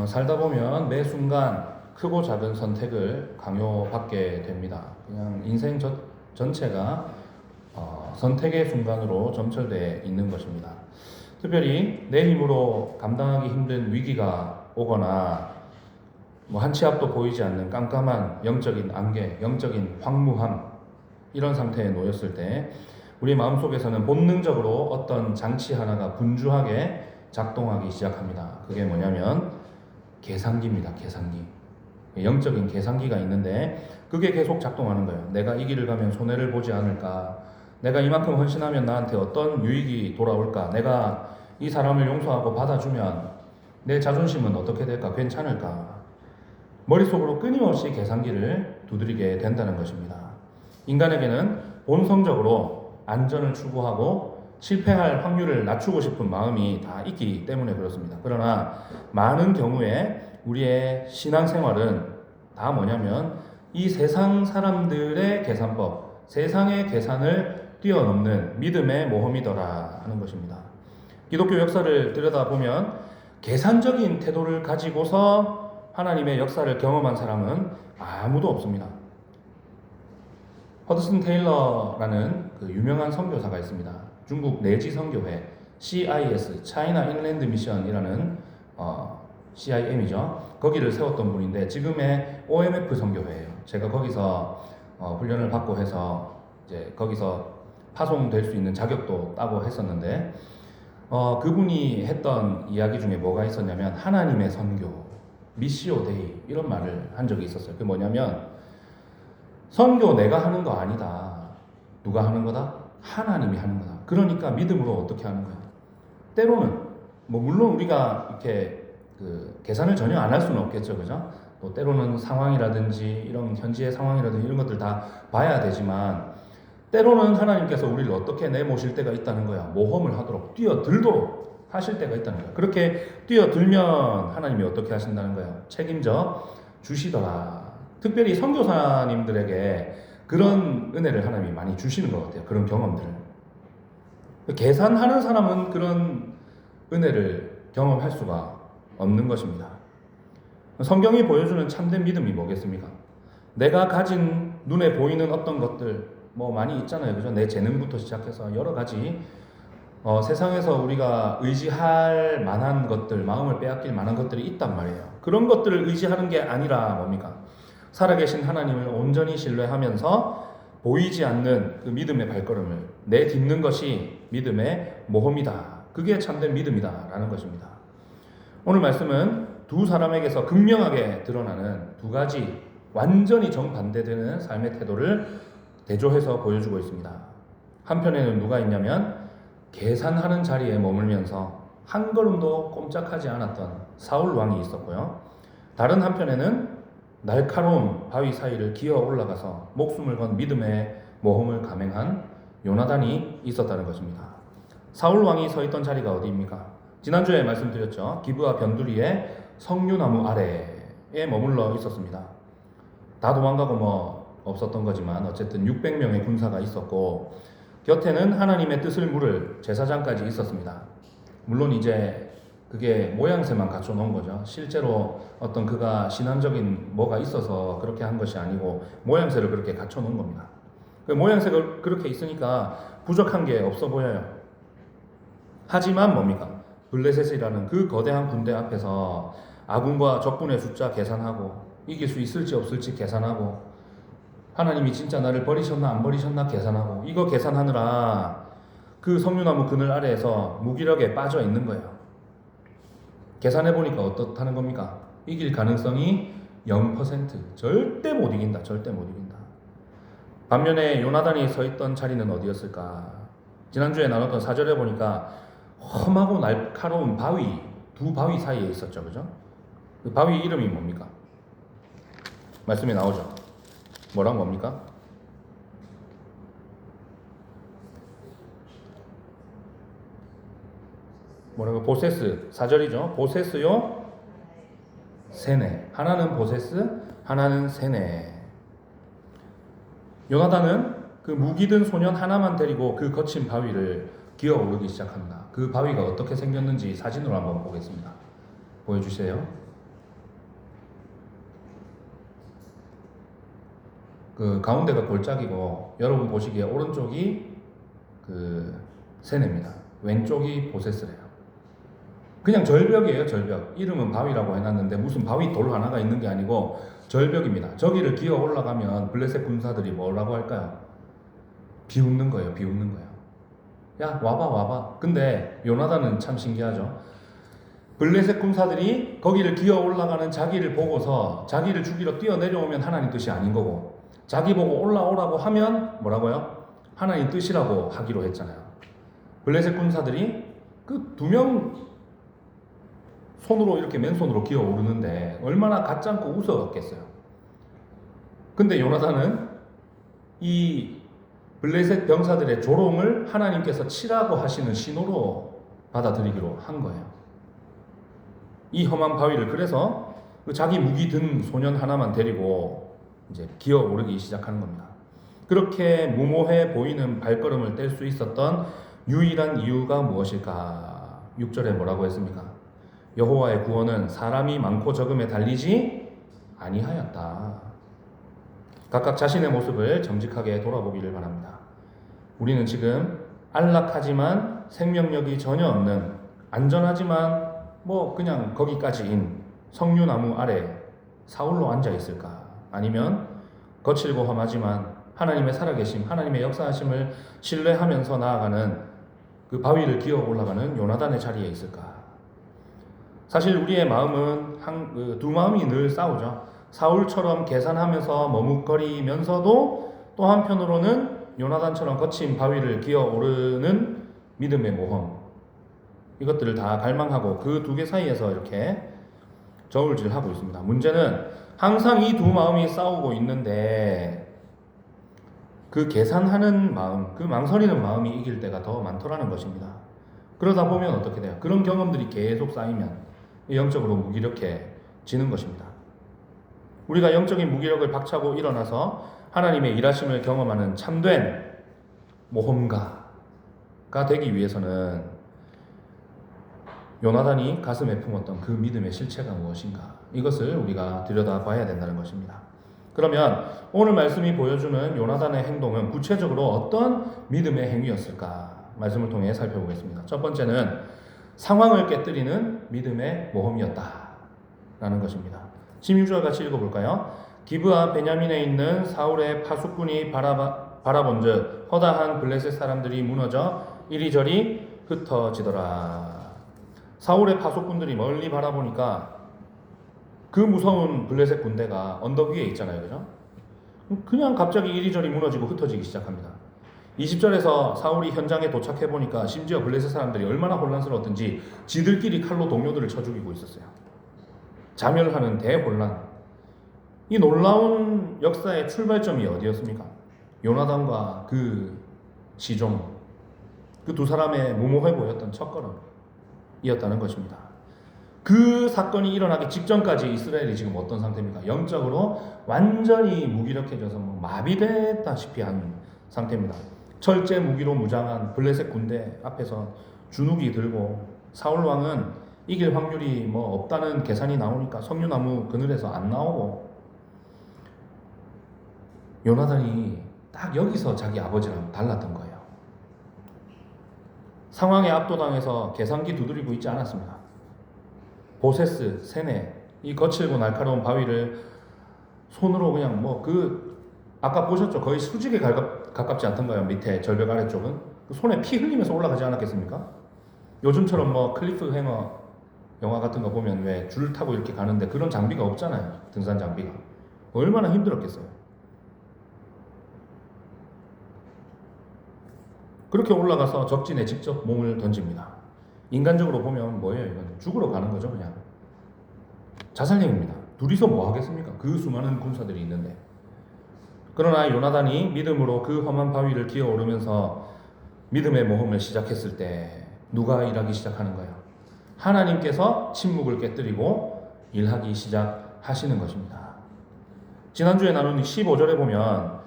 살다 보면 매 순간 크고 작은 선택을 강요받게 됩니다. 그냥 인생 전체가 선택의 순간으로 점철되어 있는 것입니다. 특별히 내 힘으로 감당하기 힘든 위기가 오거나 한 치 앞도 보이지 않는 깜깜한 영적인 안개, 영적인 황무함, 이런 상태에 놓였을 때 우리 마음속에서는 본능적으로 어떤 장치 하나가 분주하게 작동하기 시작합니다. 그게 뭐냐면 계산기입니다. 계산기. 영적인 계산기가 있는데 그게 계속 작동하는 거예요. 내가 이 길을 가면 손해를 보지 않을까? 내가 이만큼 헌신하면 나한테 어떤 유익이 돌아올까? 내가 이 사람을 용서하고 받아주면 내 자존심은 어떻게 될까? 괜찮을까? 머릿속으로 끊임없이 계산기를 두드리게 된다는 것입니다. 인간에게는 본성적으로 안전을 추구하고 실패할 확률을 낮추고 싶은 마음이 다 있기 때문에 그렇습니다. 그러나 많은 경우에 우리의 신앙생활은 다 뭐냐면 이 세상 사람들의 계산법, 세상의 계산을 뛰어넘는 믿음의 모험이더라 하는 것입니다. 기독교 역사를 들여다보면 계산적인 태도를 가지고서 하나님의 역사를 경험한 사람은 아무도 없습니다. 허드슨 테일러라는 그 유명한 선교사가 있습니다. 중국 내지 선교회 CIS, China Inland Mission이라는 CIM이죠. 거기를 세웠던 분인데 지금의 OMF 선교회예요. 제가 거기서 훈련을 받고 해서 이제 거기서 파송될 수 있는 자격도 따고 했었는데 그분이 했던 이야기 중에 뭐가 있었냐면 하나님의 선교, 미시오 데이 이런 말을 한 적이 있었어요. 그게 뭐냐면 선교 내가 하는 거 아니다. 누가 하는 거다? 하나님이 하는 거다. 그러니까 믿음으로 어떻게 하는 거야? 때로는 물론 우리가 이렇게 계산을 전혀 안 할 수는 없겠죠, 그죠? 또 때로는 상황이라든지 이런 현지의 상황이라든지 이런 것들 다 봐야 되지만 때로는 하나님께서 우리를 어떻게 내모실 때가 있다는 거야. 모험을 하도록 뛰어들도록 하실 때가 있다는 거야. 그렇게 뛰어들면 하나님이 어떻게 하신다는 거예요? 책임져 주시더라. 특별히 선교사님들에게 그런 은혜를 하나님이 많이 주시는 것 같아요. 그런 경험들을. 계산하는 사람은 그런 은혜를 경험할 수가 없는 것입니다. 성경이 보여주는 참된 믿음이 뭐겠습니까? 내가 가진 눈에 보이는 어떤 것들 많이 있잖아요. 그죠? 내 재능부터 시작해서 여러 가지 세상에서 우리가 의지할 만한 것들, 마음을 빼앗길 만한 것들이 있단 말이에요. 그런 것들을 의지하는 게 아니라 뭡니까? 살아계신 하나님을 온전히 신뢰하면서 보이지 않는 그 믿음의 발걸음을 내딛는 것이 믿음의 모험이다. 그게 참된 믿음이다 라는 것입니다. 오늘 말씀은 두 사람에게서 극명하게 드러나는 두 가지 완전히 정반대되는 삶의 태도를 대조해서 보여주고 있습니다. 한편에는 누가 있냐면 계산하는 자리에 머물면서 한 걸음도 꼼짝하지 않았던 사울 왕이 있었고요. 다른 한편에는 날카로운 바위 사이를 기어 올라가서 목숨을 건 믿음의 모험을 감행한 요나단이 있었다는 것입니다. 사울 왕이 서 있던 자리가 어디입니까? 지난주에 말씀드렸죠. 기브아 변두리의 석류나무 아래에 머물러 있었습니다. 다 도망가고 없었던 거지만 어쨌든 600명의 군사가 있었고 곁에는 하나님의 뜻을 물을 제사장까지 있었습니다. 물론 이제 그게 모양새만 갖춰 놓은 거죠. 실제로 어떤 그가 신앙적인 뭐가 있어서 그렇게 한 것이 아니고 모양새를 그렇게 갖춰 놓은 겁니다. 그 모양새가 그렇게 있으니까 부족한 게 없어 보여요. 하지만 뭡니까? 블레셋이라는 그 거대한 군대 앞에서 아군과 적군의 숫자 계산하고 이길 수 있을지 없을지 계산하고 하나님이 진짜 나를 버리셨나 안 버리셨나 계산하고 이거 계산하느라 그 석류나무 그늘 아래에서 무기력에 빠져 있는 거예요. 계산해보니까 어떻다는 겁니까? 이길 가능성이 0%. 절대 못 이긴다. 절대 못 이긴다. 반면에 요나단이 서 있던 자리는 어디였을까? 지난주에 나눴던 4절에 보니까 험하고 날카로운 바위, 두 바위 사이에 있었죠. 그죠? 그 바위 이름이 뭡니까? 말씀에 나오죠. 뭐란 겁니까? 뭐라고? 보세스. 4절이죠. 보세스요 세네. 하나는 보세스, 하나는 세네. 요나단은 그 무기든 소년 하나만 데리고 그 거친 바위를 기어오르기 시작합니다. 그 바위가 어떻게 생겼는지 사진으로 한번 보겠습니다. 보여주세요. 그 가운데가 골짜기고 여러분 보시기에 오른쪽이 그 세네입니다. 왼쪽이 보세스래요. 그냥 절벽이에요, 절벽. 이름은 바위라고 해놨는데 무슨 바위 돌 하나가 있는 게 아니고 절벽입니다. 저기를 기어 올라가면 블레셋 군사들이 뭐라고 할까요? 비웃는 거예요, 비웃는 거예요. 야, 와봐. 근데 요나단은 참 신기하죠. 블레셋 군사들이 거기를 기어 올라가는 자기를 보고서 자기를 죽이러 뛰어내려오면 하나님 뜻이 아닌 거고, 자기 보고 올라오라고 하면 뭐라고요? 하나님 뜻이라고 하기로 했잖아요. 블레셋 군사들이 그 2명 손으로 이렇게 맨손으로 기어 오르는데 얼마나 가짜고 웃어갔겠어요. 근데 요나단은 이 블레셋 병사들의 조롱을 하나님께서 치라고 하시는 신호로 받아들이기로 한 거예요. 이 험한 바위를 그래서 자기 무기 든 소년 하나만 데리고 이제 기어 오르기 시작하는 겁니다. 그렇게 무모해 보이는 발걸음을 뗄 수 있었던 유일한 이유가 무엇일까? 6절에 뭐라고 했습니까? 여호와의 구원은 사람이 많고 적음에 달리지 아니하였다. 각각 자신의 모습을 정직하게 돌아보기를 바랍니다. 우리는 지금 안락하지만 생명력이 전혀 없는, 안전하지만 뭐 그냥 거기까지인 석류나무 아래 사울로 앉아 있을까? 아니면 거칠고 험하지만 하나님의 살아계심, 하나님의 역사하심을 신뢰하면서 나아가는 그 바위를 기어 올라가는 요나단의 자리에 있을까? 사실 우리의 마음은 두 마음이 늘 싸우죠. 사울처럼 계산하면서 머뭇거리면서도 또 한편으로는 요나단처럼 거친 바위를 기어 오르는 믿음의 모험, 이것들을 다 갈망하고 그 2개 사이에서 이렇게 저울질하고 있습니다. 문제는 항상 이 2 마음이 싸우고 있는데 그 계산하는 마음, 그 망설이는 마음이 이길 때가 더 많더라는 것입니다. 그러다 보면 어떻게 돼요? 그런 경험들이 계속 쌓이면 영적으로 무기력해지는 것입니다. 우리가 영적인 무기력을 박차고 일어나서 하나님의 일하심을 경험하는 참된 모험가가 되기 위해서는 요나단이 가슴에 품었던 그 믿음의 실체가 무엇인가, 이것을 우리가 들여다봐야 된다는 것입니다. 그러면 오늘 말씀이 보여주는 요나단의 행동은 구체적으로 어떤 믿음의 행위였을까? 말씀을 통해 살펴보겠습니다. 첫 번째는 상황을 깨뜨리는 믿음의 모험이었다라는 것입니다. 16절 같이 읽어볼까요? 기브아 베냐민에 있는 사울의 파수꾼이 바라본즉 허다한 블레셋 사람들이 무너져 이리저리 흩어지더라. 사울의 파수꾼들이 멀리 바라보니까 그 무서운 블레셋 군대가 언덕 위에 있잖아요, 그죠? 그냥 갑자기 이리저리 무너지고 흩어지기 시작합니다. 20절에서 사울이 현장에 도착해 보니까 심지어 블레셋 사람들이 얼마나 혼란스러웠던지 지들끼리 칼로 동료들을 쳐 죽이고 있었어요. 자멸하는 대혼란. 이 놀라운 역사의 출발점이 어디였습니까? 요나단과 그 시종, 그 2 사람의 무모해 보였던 첫걸음이었다는 것입니다. 그 사건이 일어나기 직전까지 이스라엘이 지금 어떤 상태입니까? 영적으로 완전히 무기력해져서 마비됐다시피 한 상태입니다. 철제 무기로 무장한 블레셋 군대 앞에서 주눅이 들고 사울 왕은 이길 확률이 없다는 계산이 나오니까 석류나무 그늘에서 안 나오고, 요나단이 딱 여기서 자기 아버지랑 달랐던 거예요. 상황에 압도당해서 계산기 두드리고 있지 않았습니다. 보세스, 세네, 이 거칠고 날카로운 바위를 손으로 그냥 아까 보셨죠? 거의 수직에 가깝지 않던가요? 밑에 절벽 아래쪽은 그 손에 피 흘리면서 올라가지 않았겠습니까? 요즘처럼 클리프 행어 영화 같은 거 보면 왜 줄 타고 이렇게 가는데 그런 장비가 없잖아요. 등산 장비가. 얼마나 힘들었겠어요. 그렇게 올라가서 적진에 직접 몸을 던집니다. 인간적으로 보면 뭐예요? 이건 죽으러 가는 거죠, 그냥. 자살행위입니다. 둘이서 뭐 하겠습니까? 그 수많은 군사들이 있는데. 그러나 요나단이 믿음으로 그 험한 바위를 기어 오르면서 믿음의 모험을 시작했을 때 누가 일하기 시작하는 거예요? 하나님께서 침묵을 깨뜨리고 일하기 시작하시는 것입니다. 지난주에 나눈 15절에 보면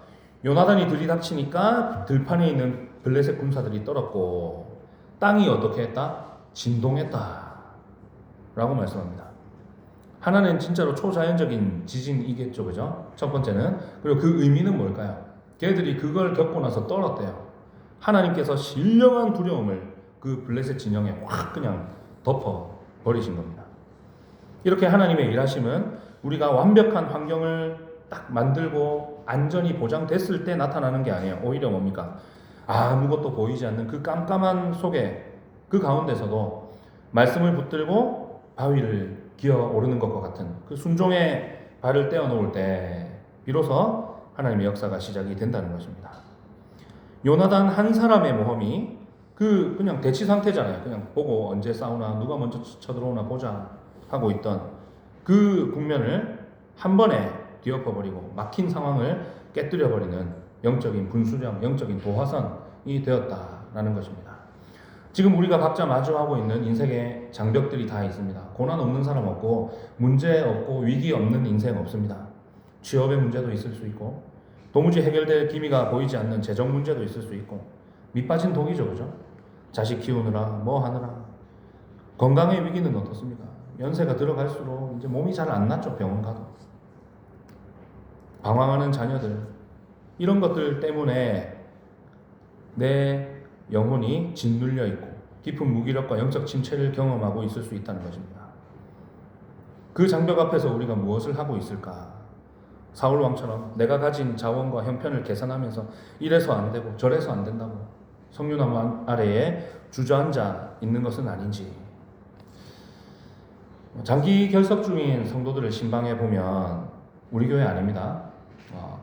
요나단이 들이닥치니까 들판에 있는 블레셋 군사들이 떨었고 땅이 어떻게 했다? 진동했다 라고 말씀합니다. 하나는 진짜로 초자연적인 지진이겠죠, 그죠? 첫 번째는. 그리고 그 의미는 뭘까요? 걔들이 그걸 겪고 나서 떨었대요. 하나님께서 신령한 두려움을 그 블레셋 진영에 확 그냥 덮어 버리신 겁니다. 이렇게 하나님의 일하심은 우리가 완벽한 환경을 딱 만들고 안전이 보장됐을 때 나타나는 게 아니에요. 오히려 뭡니까? 아무것도 보이지 않는 그 깜깜한 속에, 그 가운데서도 말씀을 붙들고 바위를 기어 오르는 것과 같은 그 순종의 발을 떼어 놓을 때 비로소 하나님의 역사가 시작이 된다는 것입니다. 요나단 한 사람의 모험이 그냥 대치 상태잖아요. 그냥 보고 언제 싸우나 누가 먼저 쳐들어오나 보자 하고 있던 그 국면을 한 번에 뒤엎어버리고 막힌 상황을 깨뜨려버리는 영적인 분수령, 영적인 도화선이 되었다라는 것입니다. 지금 우리가 각자 마주하고 있는 인생의 장벽들이 다 있습니다. 고난 없는 사람 없고 문제 없고 위기 없는 인생 없습니다. 취업의 문제도 있을 수 있고 도무지 해결될 기미가 보이지 않는 재정 문제도 있을 수 있고 밑빠진 독이죠, 그죠? 자식 키우느라 뭐 하느라. 건강의 위기는 어떻습니까? 연세가 들어갈수록 이제 몸이 잘 안 낫죠, 병원 가도. 방황하는 자녀들, 이런 것들 때문에 내 영혼이 짓눌려 있고 깊은 무기력과 영적 침체를 경험하고 있을 수 있다는 것입니다. 그 장벽 앞에서 우리가 무엇을 하고 있을까? 사울 왕처럼 내가 가진 자원과 형편을 계산하면서 이래서 안 되고 저래서 안 된다고 석류나무 아래에 주저앉아 있는 것은 아닌지. 장기 결석 중인 성도들을 신방해 보면 우리 교회 아닙니다.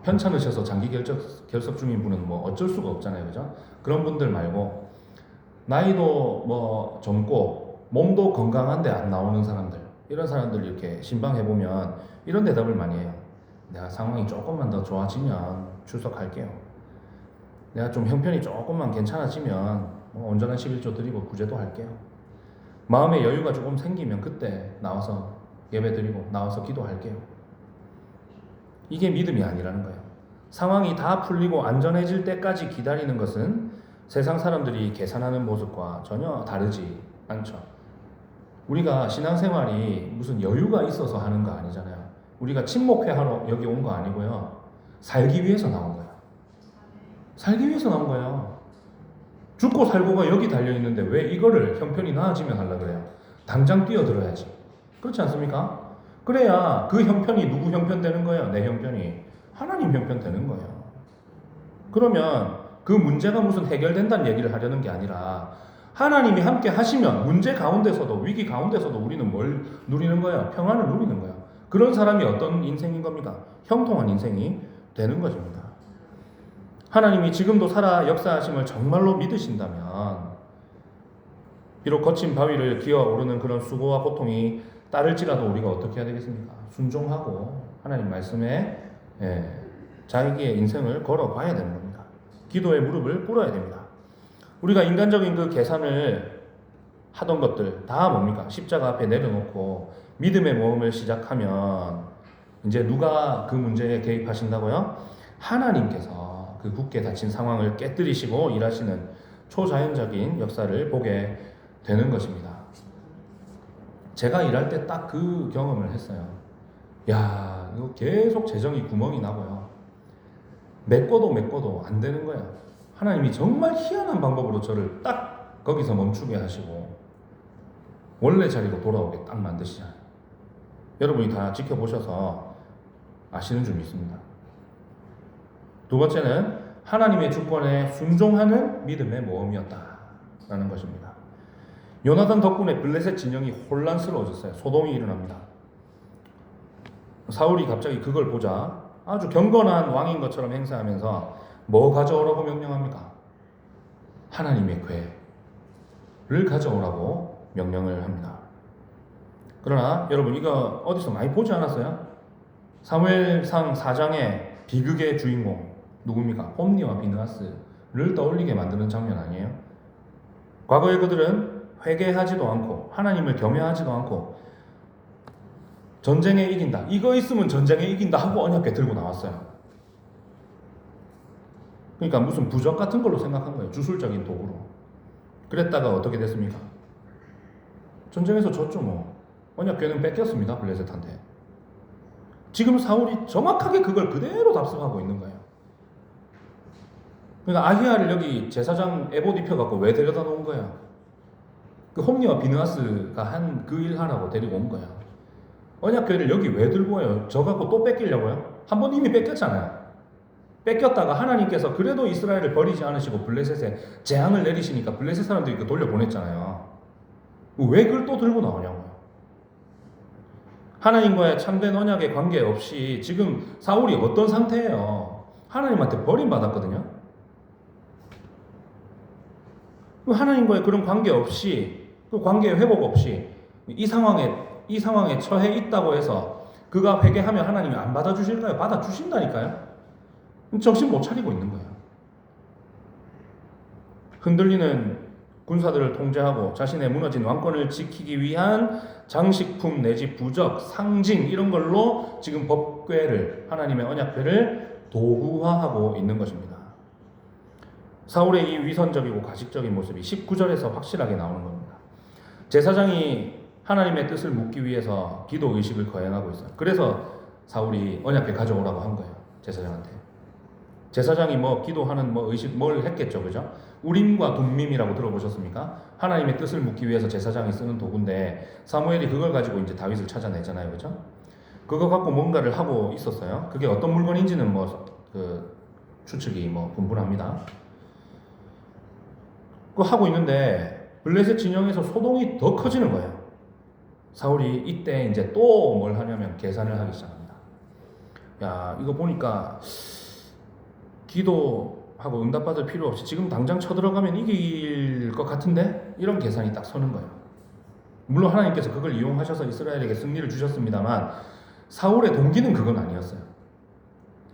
편찮으셔서 장기 결석 중인 분은 뭐 어쩔 수가 없잖아요, 그죠? 그런 분들 말고 나이도 뭐 젊고 몸도 건강한데 안 나오는 사람들, 이런 사람들 이렇게 신방해 보면 이런 대답을 많이 해요. 내가 상황이 조금만 더 좋아지면 출석할게요. 내가 좀 형편이 조금만 괜찮아지면 뭐 온전한 11조 드리고 구제도 할게요. 마음의 여유가 조금 생기면 그때 나와서 예배 드리고 나와서 기도할게요. 이게 믿음이 아니라는 거예요. 상황이 다 풀리고 안전해질 때까지 기다리는 것은 세상 사람들이 계산하는 모습과 전혀 다르지 않죠. 우리가 신앙생활이 무슨 여유가 있어서 하는 거 아니잖아요. 우리가 친목회하러 여기 온 거 아니고요. 살기 위해서 나온 거예요. 살기 위해서 나온 거예요. 죽고 살고가 여기 달려있는데 왜 이거를 형편이 나아지면 하려고 그래요? 당장 뛰어들어야지. 그렇지 않습니까? 그래야 그 형편이 누구 형편 되는 거예요? 내 형편이. 하나님 형편 되는 거예요. 그러면 그 문제가 무슨 해결된다는 얘기를 하려는 게 아니라 하나님이 함께 하시면 문제 가운데서도 위기 가운데서도 우리는 뭘 누리는 거예요? 평안을 누리는 거예요. 그런 사람이 어떤 인생인 겁니까? 형통한 인생이 되는 것입니다. 하나님이 지금도 살아 역사하심을 정말로 믿으신다면 비록 거친 바위를 기어 오르는 그런 수고와 고통이 따를지라도 우리가 어떻게 해야 되겠습니까? 순종하고 하나님 말씀에 자기의 인생을 걸어봐야 되는 겁니다. 기도의 무릎을 꿇어야 됩니다. 우리가 인간적인 그 계산을 하던 것들 다 뭡니까? 십자가 앞에 내려놓고 믿음의 모험을 시작하면 이제 누가 그 문제에 개입하신다고요? 하나님께서 그 굳게 닫힌 상황을 깨뜨리시고 일하시는 초자연적인 역사를 보게 되는 것입니다. 제가 일할 때 딱 그 경험을 했어요. 야, 이거 계속 재정이 구멍이 나고요. 메꿔도 안 되는 거야. 하나님이 정말 희한한 방법으로 저를 딱 거기서 멈추게 하시고 원래 자리로 돌아오게 딱 만드시잖아요. 여러분이 다 지켜보셔서 아시는 줄 믿습니다. 두 번째는 하나님의 주권에 순종하는 믿음의 모험이었다라는 것입니다. 요나단 덕분에 블레셋 진영이 혼란스러워졌어요. 소동이 일어납니다. 사울이 갑자기 그걸 보자 아주 경건한 왕인 것처럼 행세하면서 뭐 가져오라고 명령합니까? 하나님의 궤를 가져오라고 명령을 합니다. 그러나 여러분 이거 어디서 많이 보지 않았어요? 사무엘상 4장의 비극의 주인공 누굽니까? 홈니와 비느하스를 떠올리게 만드는 장면 아니에요? 과거에 그들은 회개하지도 않고 하나님을 경외하지도 않고 전쟁에 이긴다. 이거 있으면 전쟁에 이긴다 하고 언약궤 들고 나왔어요. 그러니까 무슨 부적 같은 걸로 생각한 거예요. 주술적인 도구로. 그랬다가 어떻게 됐습니까? 전쟁에서 졌죠 뭐. 언약궤는 뺏겼습니다. 블레셋한테. 지금 사울이 정확하게 그걸 그대로 답습하고 있는 거예요. 그러니까 아히야를 여기 제사장 에봇 입혀갖고 왜 데려다 놓은 거야? 그 홈리와 비느하스가 한 그 일 하라고 데리고 온 거야. 언약궤를 여기 왜 들고 와요? 저 갖고 또 뺏기려고요? 한 번 이미 뺏겼잖아요. 뺏겼다가 하나님께서 그래도 이스라엘을 버리지 않으시고 블레셋에 재앙을 내리시니까 블레셋 사람들이 그 돌려보냈잖아요. 왜 그걸 또 들고 나오냐고요. 하나님과의 참된 언약에 관계없이 지금 사울이 어떤 상태예요? 하나님한테 버림받았거든요. 하나님과의 그런 관계없이, 그 관계 회복 없이 이 상황에 처해 있다고 해서 그가 회개하면 하나님이 안 받아주실까요? 받아주신다니까요. 정신 못 차리고 있는 거예요. 흔들리는 군사들을 통제하고 자신의 무너진 왕권을 지키기 위한 장식품 내지 부적, 상징 이런 걸로 지금 법궤를, 하나님의 언약궤를 도구화하고 있는 것입니다. 사울의 이 위선적이고 가식적인 모습이 19절에서 확실하게 나오는 겁니다. 제사장이 하나님의 뜻을 묻기 위해서 기도 의식을 거행하고 있어요. 그래서 사울이 언약궤 가져오라고 한 거예요. 제사장한테. 제사장이 뭐 기도하는 뭐 의식 뭘 했겠죠, 그죠? 우림과 둠밈이라고 들어보셨습니까? 하나님의 뜻을 묻기 위해서 제사장이 쓰는 도구인데 사무엘이 그걸 가지고 이제 다윗을 찾아내잖아요, 그죠? 그거 갖고 뭔가를 하고 있었어요. 그게 어떤 물건인지는 뭐 그 추측이 뭐 분분합니다. 그거 하고 있는데 블레셋 진영에서 소동이 더 커지는 거예요. 사울이 이때 이제 또 뭘 하냐면 계산을 하기 시작합니다. 야, 이거 보니까 기도하고 응답받을 필요 없이 지금 당장 쳐들어가면 이길 것 같은데? 이런 계산이 딱 서는 거예요. 물론 하나님께서 그걸 이용하셔서 이스라엘에게 승리를 주셨습니다만 사울의 동기는 그건 아니었어요.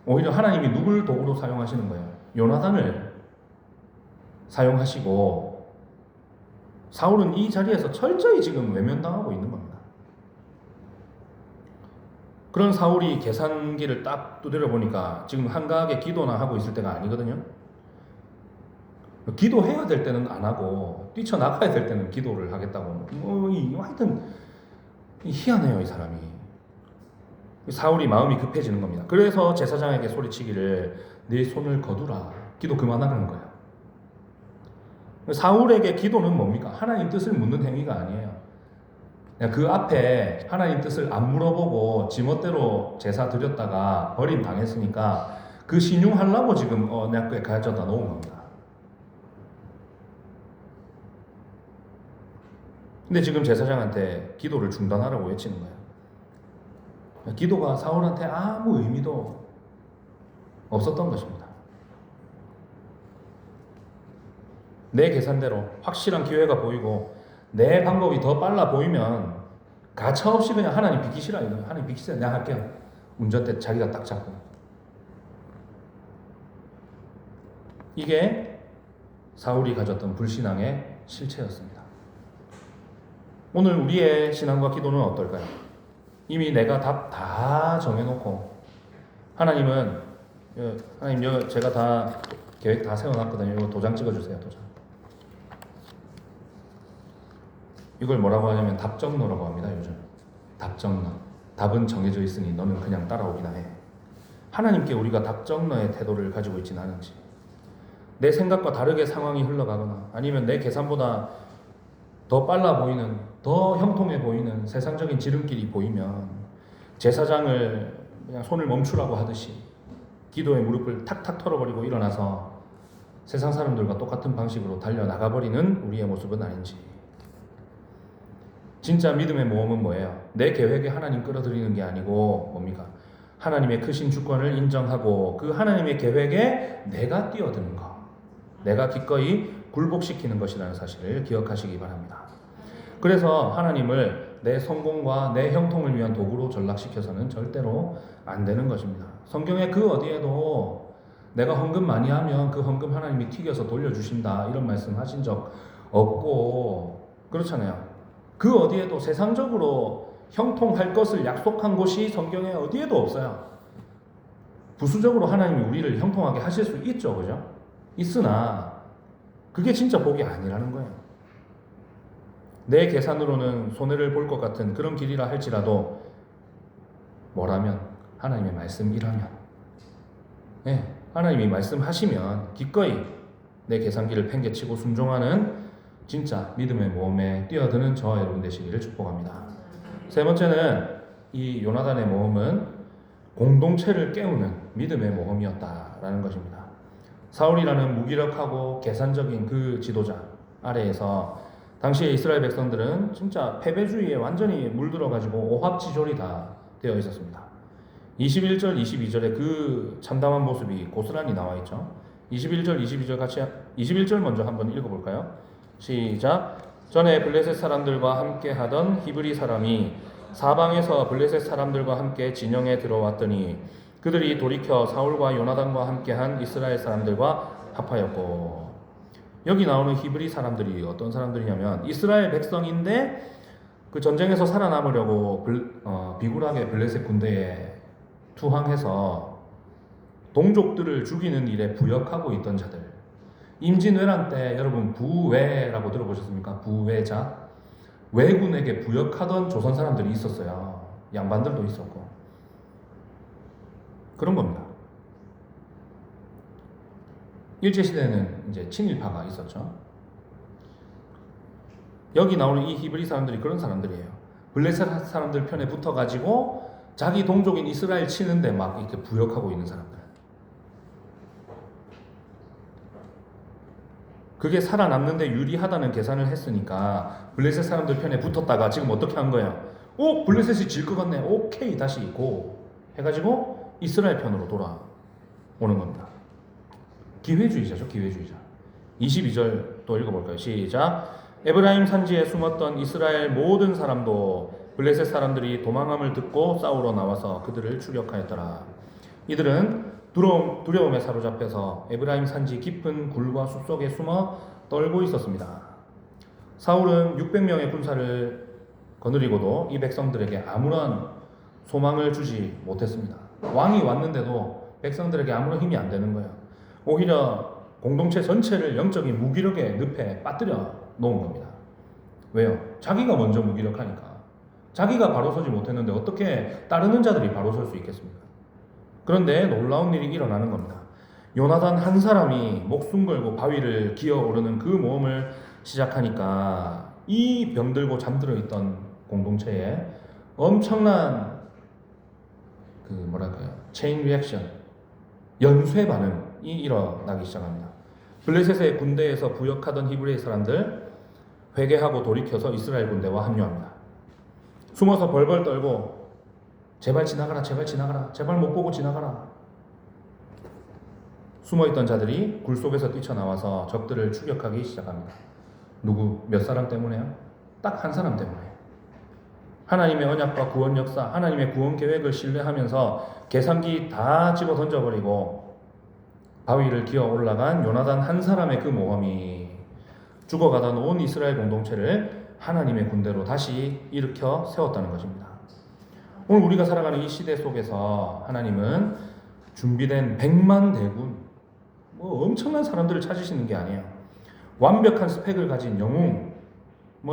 오히려 하나님이 누굴 도구로 사용하시는 거예요? 요나단을 사용하시고 사울은 이 자리에서 철저히 지금 외면당하고 있는 겁니다. 그런 사울이 계산기를 딱 두드려 보니까 지금 한가하게 기도나 하고 있을 때가 아니거든요. 기도해야 될 때는 안 하고 뛰쳐나가야 될 때는 기도를 하겠다고. 하여튼 희한해요, 이 사람이. 사울이 마음이 급해지는 겁니다. 그래서 제사장에게 소리치기를 네 손을 거두라. 기도 그만하라는 거예요. 사울에게 기도는 뭡니까? 하나님 뜻을 묻는 행위가 아니에요. 그 앞에 하나님 뜻을 안 물어보고 지멋대로 제사 드렸다가 버림 당했으니까 그 신용하려고 지금 언약궤 가져다 놓은 겁니다. 근데 지금 제사장한테 기도를 중단하라고 외치는 거예요. 기도가 사울한테 아무 의미도 없었던 것입니다. 내 계산대로 확실한 기회가 보이고 내 방법이 더 빨라 보이면 가차없이 그냥 하나님 비키시라 이거예요. 하나님 비키세요. 내가 할게요. 운전대 자기가 딱 잡고. 이게 사울이 가졌던 불신앙의 실체였습니다. 오늘 우리의 신앙과 기도는 어떨까요? 이미 내가 답 다 정해놓고 하나님 제가 다 계획 다 세워놨거든요. 이거 도장 찍어주세요. 도장. 이걸 뭐라고 하냐면 답정너라고 합니다. 요즘 답정너. 답은 정해져 있으니 너는 그냥 따라오기나 해. 하나님께 우리가 답정너의 태도를 가지고 있지는 않은지, 내 생각과 다르게 상황이 흘러가거나 아니면 내 계산보다 더 빨라 보이는, 더 형통해 보이는 세상적인 지름길이 보이면 제사장을 그냥 손을 멈추라고 하듯이 기도의 무릎을 탁탁 털어버리고 일어나서 세상 사람들과 똑같은 방식으로 달려나가버리는 우리의 모습은 아닌지. 진짜 믿음의 모험은 뭐예요? 내 계획에 하나님 끌어들이는 게 아니고 뭡니까? 하나님의 크신 주권을 인정하고 그 하나님의 계획에 내가 뛰어드는 것, 내가 기꺼이 굴복시키는 것이라는 사실을 기억하시기 바랍니다. 그래서 하나님을 내 성공과 내 형통을 위한 도구로 전락시켜서는 절대로 안 되는 것입니다. 성경에 그 어디에도 내가 헌금 많이 하면 그 헌금 하나님이 튀겨서 돌려주신다 이런 말씀 하신 적 없고, 그렇잖아요. 그 어디에도 세상적으로 형통할 것을 약속한 곳이 성경에 어디에도 없어요. 부수적으로 하나님이 우리를 형통하게 하실 수 있죠, 그죠? 있으나 그게 진짜 복이 아니라는 거예요. 내 계산으로는 손해를 볼 것 같은 그런 길이라 할지라도 뭐라면 하나님의 말씀이라면, 하나님이 말씀하시면 기꺼이 내 계산기를 팽개치고 순종하는 진짜 믿음의 모험에 뛰어드는 저와 여러분 되시기를 축복합니다. 세 번째는 이 요나단의 모험은 공동체를 깨우는 믿음의 모험이었다라는 것입니다. 사울이라는 무기력하고 계산적인 그 지도자 아래에서 당시에 이스라엘 백성들은 진짜 패배주의에 완전히 물들어가지고 오합지졸이 다 되어 있었습니다. 21절, 22절에 그 참담한 모습이 고스란히 나와 있죠. 21절, 22절 같이 21절 먼저 한번 읽어볼까요? 시작. 전에 블레셋 사람들과 함께 하던 히브리 사람이 사방에서 블레셋 사람들과 함께 진영에 들어왔더니 그들이 돌이켜 사울과 요나단과 함께한 이스라엘 사람들과 합하였고, 여기 나오는 히브리 사람들이 어떤 사람들이냐면 이스라엘 백성인데 그 전쟁에서 살아남으려고 비굴하게 블레셋 군대에 투항해서 동족들을 죽이는 일에 부역하고 있던 자들. 임진왜란 때 여러분 부외라고 들어보셨습니까? 부외자. 왜군에게 부역하던 조선 사람들이 있었어요. 양반들도 있었고. 그런 겁니다. 일제시대는 이제 친일파가 있었죠. 여기 나오는 이 히브리 사람들이 그런 사람들이에요. 블레셋 사람들 편에 붙어가지고 자기 동족인 이스라엘 치는데 막 이렇게 부역하고 있는 사람들. 그게 살아남는데 유리하다는 계산을 했으니까 블레셋 사람들 편에 붙었다가 지금 어떻게 한 거예요? 블레셋이 질 것 같네. 오케이, 다시 고 해가지고 이스라엘 편으로 돌아오는 겁니다. 기회주의자죠, 기회주의자. 22절 또 읽어볼까요? 시작. 에브라임 산지에 숨었던 이스라엘 모든 사람도 블레셋 사람들이 도망함을 듣고 싸우러 나와서 그들을 추격하였더라. 이들은 두려움에 사로잡혀서 에브라임 산지 깊은 굴과 숲속에 숨어 떨고 있었습니다. 사울은 600명의 군사를 거느리고도 이 백성들에게 아무런 소망을 주지 못했습니다. 왕이 왔는데도 백성들에게 아무런 힘이 안 되는 거예요. 오히려 공동체 전체를 영적인 무기력의 늪에 빠뜨려 놓은 겁니다. 왜요? 자기가 먼저 무기력하니까. 자기가 바로 서지 못했는데 어떻게 따르는 자들이 바로 설 수 있겠습니까? 그런데 놀라운 일이 일어나는 겁니다. 요나단 한 사람이 목숨 걸고 바위를 기어오르는 그 모험을 시작하니까 이 병들고 잠들어 있던 공동체에 엄청난 체인 리액션, 연쇄 반응이 일어나기 시작합니다. 블레셋의 군대에서 부역하던 히브리 사람들 회개하고 돌이켜서 이스라엘 군대와 합류합니다. 숨어서 벌벌 떨고 제발 지나가라, 제발 지나가라, 제발 못 보고 지나가라. 숨어있던 자들이 굴 속에서 뛰쳐나와서 적들을 추격하기 시작합니다. 누구? 몇 사람 때문에요? 딱 한 사람 때문에. 하나님의 언약과 구원 역사, 하나님의 구원 계획을 신뢰하면서 계산기 다 집어 던져버리고 바위를 기어 올라간 요나단 한 사람의 그 모험이 죽어가던 온 이스라엘 공동체를 하나님의 군대로 다시 일으켜 세웠다는 것입니다. 오늘 우리가 살아가는 이 시대 속에서 하나님은 준비된 100만 대군, 엄청난 사람들을 찾으시는 게 아니에요. 완벽한 스펙을 가진 영웅,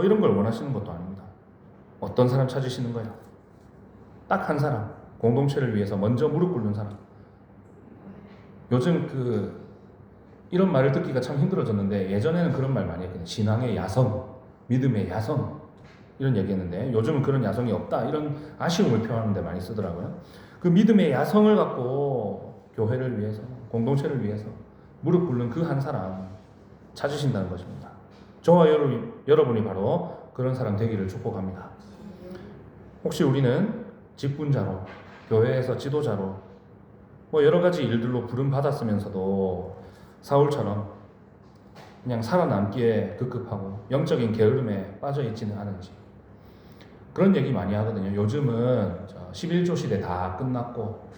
이런 걸 원하시는 것도 아닙니다. 어떤 사람 찾으시는 거예요? 딱 한 사람, 공동체를 위해서 먼저 무릎 꿇는 사람. 요즘 이런 말을 듣기가 참 힘들어졌는데 예전에는 그런 말 많이 했거든요. 신앙의 야성, 믿음의 야성 이런 얘기했는데 요즘은 그런 야성이 없다 이런 아쉬움을 표하는 데 많이 쓰더라고요. 그 믿음의 야성을 갖고 교회를 위해서, 공동체를 위해서 무릎 꿇는 그 한 사람 찾으신다는 것입니다. 저와 여러분이 바로 그런 사람 되기를 축복합니다. 혹시 우리는 직분자로, 교회에서 지도자로 여러 가지 일들로 부름 받았으면서도 사울처럼 그냥 살아남기에 급급하고 영적인 게으름에 빠져 있지는 않은지 그런 얘기 많이 하거든요. 요즘은 11조 시대 다 끝났고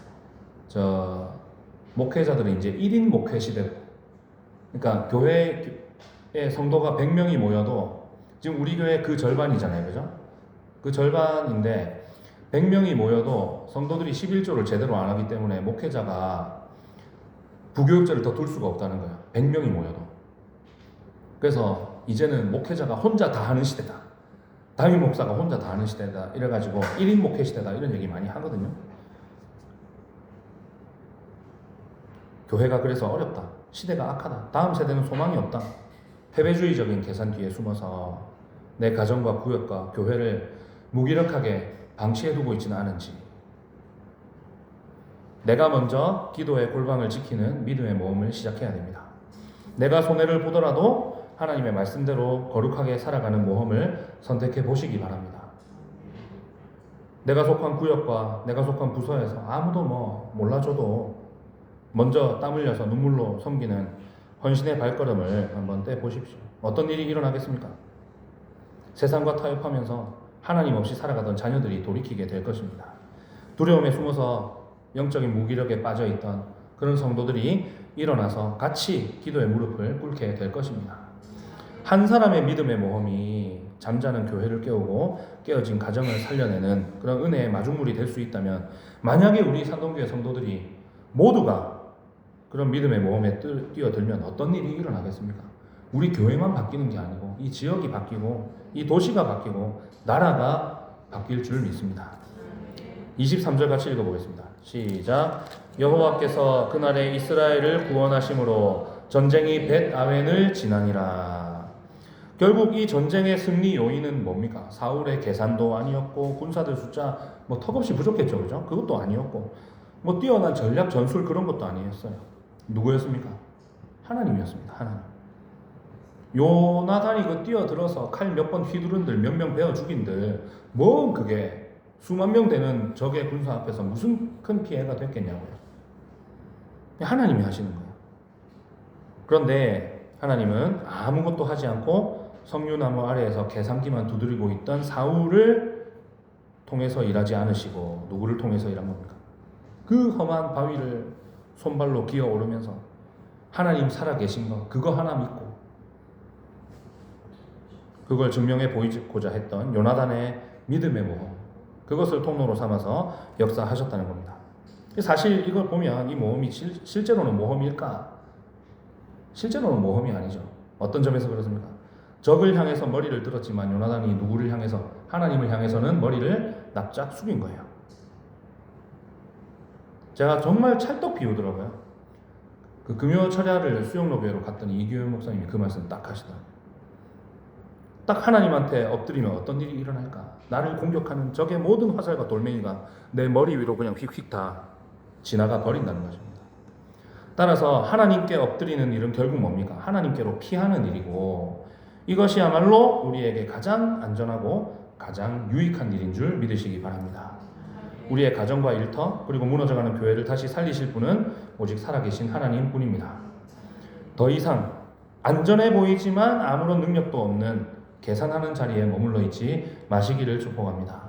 목회자들은 이제 1인 목회 시대고, 그러니까 교회에 성도가 100명이 모여도 지금 우리 교회 그 절반이잖아요, 그죠? 그 절반인데 100명이 모여도 성도들이 11조를 제대로 안 하기 때문에 목회자가 부교육자를 더 둘 수가 없다는 거예요. 100명이 모여도. 그래서 이제는 목회자가 혼자 다 하는 시대다. 담임 목사가 혼자 다 하는 시대다 이래가지고 1인 목회 시대다 이런 얘기 많이 하거든요. 교회가 그래서 어렵다. 시대가 악하다. 다음 세대는 소망이 없다. 패배주의적인 계산 뒤에 숨어서 내 가정과 구역과 교회를 무기력하게 방치해두고 있지는 않은지, 내가 먼저 기도의 골방을 지키는 믿음의 모험을 시작해야 됩니다. 내가 손해를 보더라도 하나님의 말씀대로 거룩하게 살아가는 모험을 선택해 보시기 바랍니다. 내가 속한 구역과 내가 속한 부서에서 아무도 몰라줘도 먼저 땀 흘려서 눈물로 섬기는 헌신의 발걸음을 한번 떼보십시오. 어떤 일이 일어나겠습니까? 세상과 타협하면서 하나님 없이 살아가던 자녀들이 돌이키게 될 것입니다. 두려움에 숨어서 영적인 무기력에 빠져있던 그런 성도들이 일어나서 같이 기도의 무릎을 꿇게 될 것입니다. 한 사람의 믿음의 모험이 잠자는 교회를 깨우고 깨어진 가정을 살려내는 그런 은혜의 마중물이 될 수 있다면, 만약에 우리 산동교회 성도들이 모두가 그런 믿음의 모험에 뛰어들면 어떤 일이 일어나겠습니까? 우리 교회만 바뀌는 게 아니고 이 지역이 바뀌고 이 도시가 바뀌고 나라가 바뀔 줄 믿습니다. 23절 같이 읽어보겠습니다. 시작. 여호와께서 그날에 이스라엘을 구원하심으로 전쟁이 벳 아웬을 지나니라. 결국 이 전쟁의 승리 요인은 뭡니까? 사울의 계산도 아니었고 군사들 숫자 턱없이 부족했죠, 그죠? 그것도 아니었고 뛰어난 전략 전술 그런 것도 아니었어요. 누구였습니까? 하나님이었습니다. 하나님. 요나단이 뛰어들어서 칼 몇 번 휘두른들 몇 명 베어 죽인들 그게 수만 명 되는 적의 군사 앞에서 무슨 큰 피해가 됐겠냐고요. 하나님이 하시는 거예요. 그런데 하나님은 아무것도 하지 않고 석류나무 아래에서 계산기만 두드리고 있던 사울을 통해서 일하지 않으시고 누구를 통해서 일한 겁니까? 그 험한 바위를 손발로 기어 오르면서 하나님 살아계신 거 그거 하나 믿고 그걸 증명해 보이고자 했던 요나단의 믿음의 모험, 그것을 통로로 삼아서 역사하셨다는 겁니다. 사실 이걸 보면 이 모험이 실제로는 모험일까? 실제로는 모험이 아니죠. 어떤 점에서 그렇습니까? 적을 향해서 머리를 들었지만 요나단이 누구를 향해서? 하나님을 향해서는 머리를 납작 숙인 거예요. 제가 정말 찰떡 비우더라고요. 그 금요철야를 수영로교회로 갔더니 이규현 목사님이 그 말씀 딱 하시더라고요. 딱 하나님한테 엎드리면 어떤 일이 일어날까? 나를 공격하는 적의 모든 화살과 돌멩이가 내 머리 위로 그냥 휙휙 다 지나가 버린다는 것입니다. 따라서 하나님께 엎드리는 일은 결국 뭡니까? 하나님께로 피하는 일이고, 이것이야말로 우리에게 가장 안전하고 가장 유익한 일인 줄 믿으시기 바랍니다. 우리의 가정과 일터 그리고 무너져가는 교회를 다시 살리실 분은 오직 살아계신 하나님 뿐입니다. 더 이상 안전해 보이지만 아무런 능력도 없는 계산하는 자리에 머물러 있지 마시기를 축복합니다.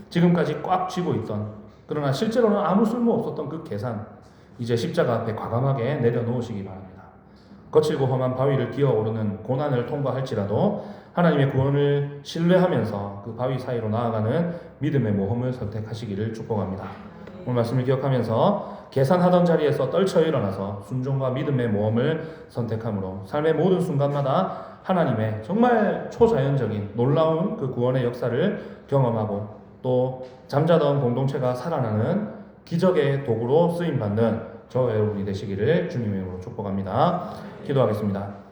지금까지 꽉 쥐고 있던, 그러나 실제로는 아무 쓸모 없었던 그 계산, 이제 십자가 앞에 과감하게 내려놓으시기 바랍니다. 거칠고 험한 바위를 기어오르는 고난을 통과할지라도 하나님의 구원을 신뢰하면서 그 바위 사이로 나아가는 믿음의 모험을 선택하시기를 축복합니다. 오늘 말씀을 기억하면서 계산하던 자리에서 떨쳐 일어나서 순종과 믿음의 모험을 선택함으로 삶의 모든 순간마다 하나님의 정말 초자연적인 놀라운 그 구원의 역사를 경험하고 또 잠자던 공동체가 살아나는 기적의 도구로 쓰임받는 저와 여러분이 되시기를 주님의 이름으로 축복합니다. 기도하겠습니다.